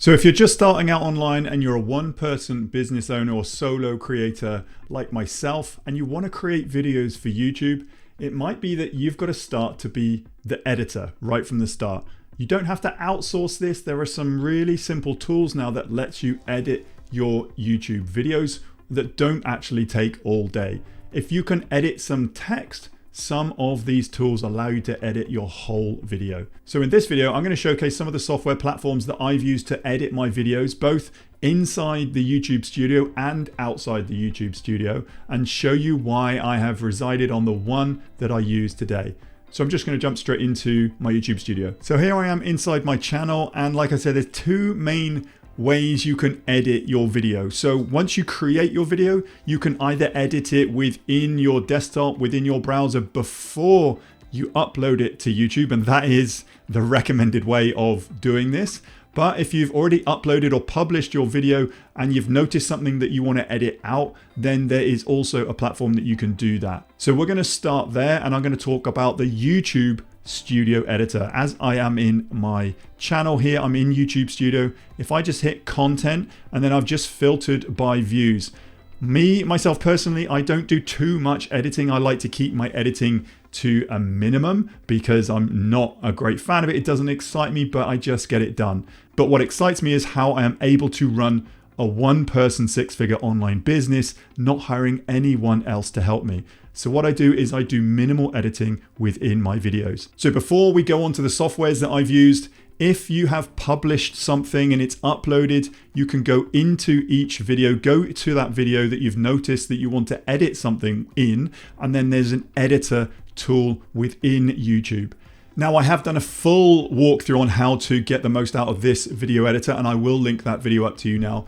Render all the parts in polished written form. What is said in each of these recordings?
So if you're just starting out online and you're a one-person business owner or solo creator like myself, and you want to create videos for YouTube, it might be that you've got to start to be the editor right from the start. You don't have to outsource this. There are some really simple tools now that lets you edit your YouTube videos that don't actually take all day. If you can edit some text, some of these tools allow you to edit your whole video. So in this video, I'm going to showcase some of the software platforms that I've used to edit my videos, both inside the YouTube studio and outside the YouTube studio, and show you why I have resided on the one that I use today. So I'm just going to jump straight into my YouTube studio. So here I am inside my channel, and like I said, there's two main ways you can edit your video. So once you create your video, you can either edit it within your desktop, within your browser before you upload it to YouTube, and that is the recommended way of doing this. But if you've already uploaded or published your video and you've noticed something that you want to edit out, then there is also a platform that you can do that. So we're going to start there, and I'm going to talk about the YouTube Studio Editor. As I am in my channel here, I'm in YouTube Studio. If I just hit content and then I've just filtered by views. Myself personally, I don't do too much editing. I like to keep my editing to a minimum because I'm not a great fan of it. It doesn't excite me, but I just get it done. But what excites me is how I am able to run a one-person six-figure online business, not hiring anyone else to help me. So what I do is I do minimal editing within my videos. So before we go on to the softwares that I've used, if you have published something and it's uploaded, you can go into each video, go to that video that you've noticed that you want to edit something in, and then there's an editor tool within YouTube. Now I have done a full walkthrough on how to get the most out of this video editor, and I will link that video up to you now.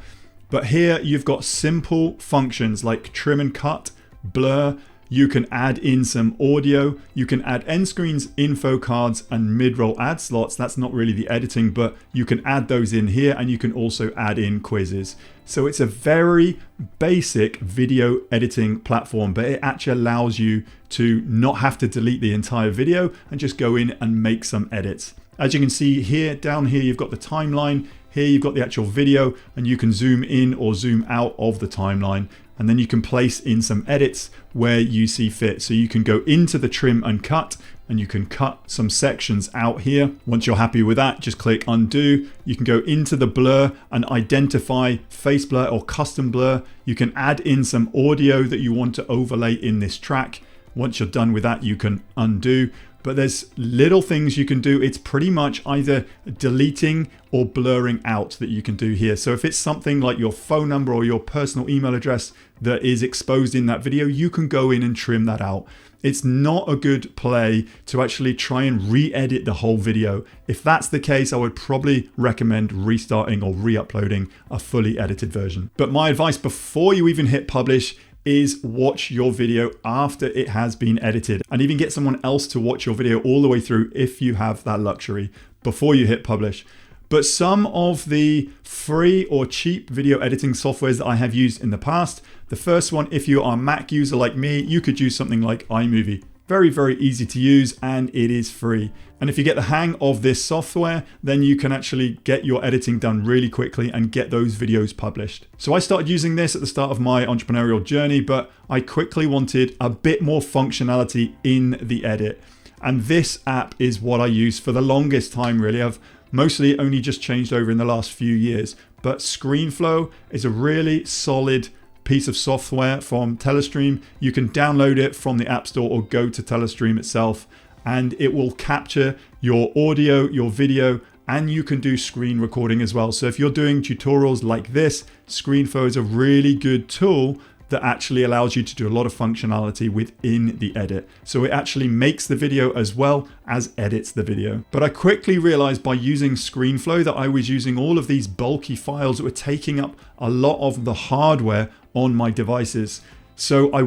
But here you've got simple functions like trim and cut, blur. You can add in some audio. You can add end screens, info cards, and mid-roll ad slots. That's not really the editing, but you can add those in here, and you can also add in quizzes. So it's a very basic video editing platform, but it actually allows you to not have to delete the entire video and just go in and make some edits. As you can see here, down here, you've got the timeline. Here you've got the actual video, and you can zoom in or zoom out of the timeline. And then you can place in some edits where you see fit. So you can go into the trim and cut, and you can cut some sections out here. Once you're happy with that, just click undo. You can go into the blur and identify face blur or custom blur. You can add in some audio that you want to overlay in this track. Once you're done with that, you can undo. But there's little things you can do. It's pretty much either deleting or blurring out that you can do here. So if it's something like your phone number or your personal email address that is exposed in that video, you can go in and trim that out. It's not a good play to actually try and re-edit the whole video. If that's the case, I would probably recommend restarting or re-uploading a fully edited version. But my advice before you even hit publish is watch your video after it has been edited, and even get someone else to watch your video all the way through if you have that luxury before you hit publish. But some of the free or cheap video editing softwares that I have used in the past, the first one, if you are a Mac user like me, you could use something like iMovie. Very, very easy to use, and it is free. And if you get the hang of this software, then you can actually get your editing done really quickly and get those videos published. So I started using this at the start of my entrepreneurial journey, but I quickly wanted a bit more functionality in the edit. And this app is what I used for the longest time, really. I've mostly only just changed over in the last few years, but ScreenFlow is a really solid piece of software from Telestream. You can download it from the App Store or go to Telestream itself, and it will capture your audio, your video, and you can do screen recording as well. So if you're doing tutorials like this, ScreenFlow is a really good tool that actually allows you to do a lot of functionality within the edit. So it actually makes the video as well as edits the video. But I quickly realized by using ScreenFlow that I was using all of these bulky files that were taking up a lot of the hardware on my devices. So I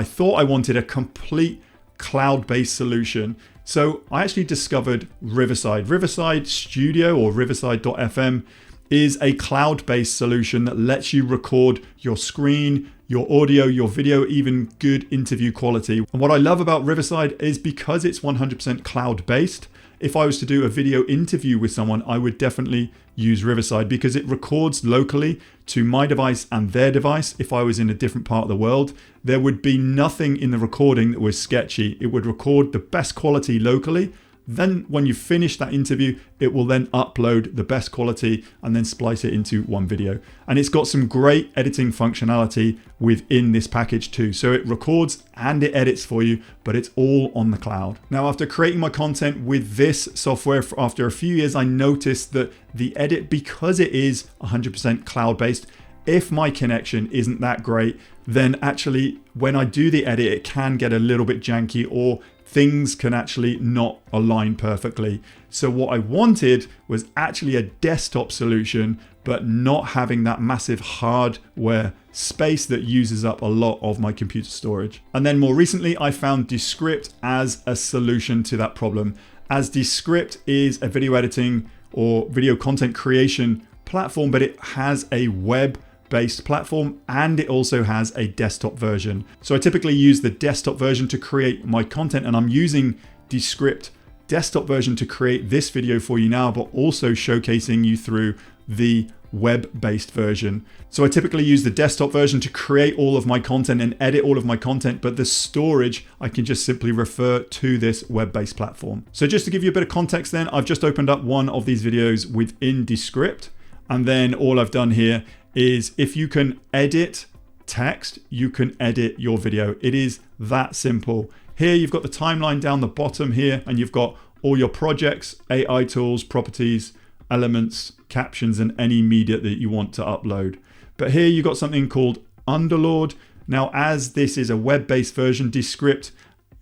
thought I wanted a complete cloud-based solution. So I actually discovered Riverside. Riverside Studio, or Riverside.fm, is a cloud-based solution that lets you record your screen, your audio, your video, even good interview quality. And what I love about Riverside is because it's 100% cloud-based, if I was to do a video interview with someone, I would definitely use Riverside because it records locally to my device and their device. If I was in a different part of the world, there would be nothing in the recording that was sketchy. It would record the best quality locally. Then when you finish that interview, it will then upload the best quality and then splice it into one video. And it's got some great editing functionality within this package too. So it records and it edits for you, but it's all on the cloud. Now, after creating my content with this software after a few years, I noticed that the edit, because it is 100% cloud-based, if my connection isn't that great, then actually when I do the edit, it can get a little bit janky or things can actually not align perfectly. So what I wanted was actually a desktop solution, but not having that massive hardware space that uses up a lot of my computer storage. And then more recently, I found Descript as a solution to that problem. As Descript is a video editing or video content creation platform, but it has a web-based platform and it also has a desktop version. So I typically use the desktop version to create my content, and I'm using Descript desktop version to create this video for you now, but also showcasing you through the web-based version. So I typically use the desktop version to create all of my content and edit all of my content, but the storage, I can just simply refer to this web-based platform. So just to give you a bit of context then, I've just opened up one of these videos within Descript, and then all I've done here is if you can edit text, you can edit your video. It is that simple. Here you've got the timeline down the bottom here, and you've got all your projects, AI tools, properties, elements, captions, and any media that you want to upload. But here you've got something called Underlord. Now, as this is a web-based version, Descript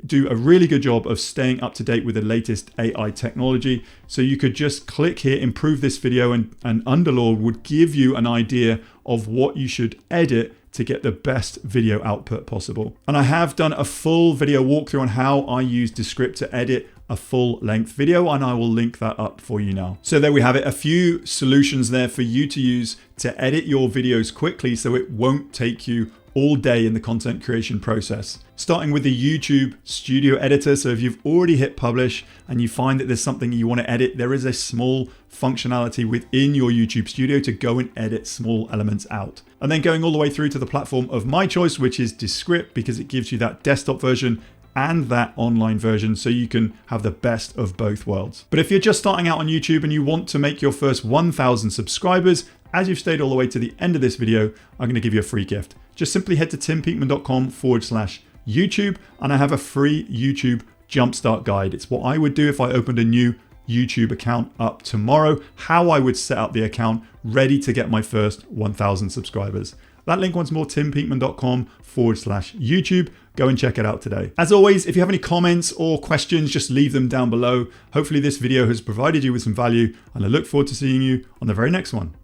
do a really good job of staying up to date with the latest AI technology. So you could just click here, improve this video, and Underlord would give you an idea of what you should edit to get the best video output possible. And I have done a full video walkthrough on how I use Descript to edit a full length video, and I will link that up for you now. So there we have it, a few solutions there for you to use to edit your videos quickly so it won't take you all day in the content creation process. Starting with the YouTube Studio Editor. So if you've already hit publish and you find that there's something you want to edit, there is a small functionality within your YouTube Studio to go and edit small elements out. And then going all the way through to the platform of my choice, which is Descript, because it gives you that desktop version and that online version, so you can have the best of both worlds. But if you're just starting out on YouTube and you want to make your first 1,000 subscribers, as you've stayed all the way to the end of this video, I'm going to give you a free gift. Just simply head to timpeakman.com/YouTube, and I have a free YouTube jumpstart guide. It's what I would do if I opened a new YouTube account up tomorrow, how I would set up the account ready to get my first 1,000 subscribers. That link once more, timpeakman.com/YouTube. Go and check it out today. As always, if you have any comments or questions, just leave them down below. Hopefully this video has provided you with some value, and I look forward to seeing you on the very next one.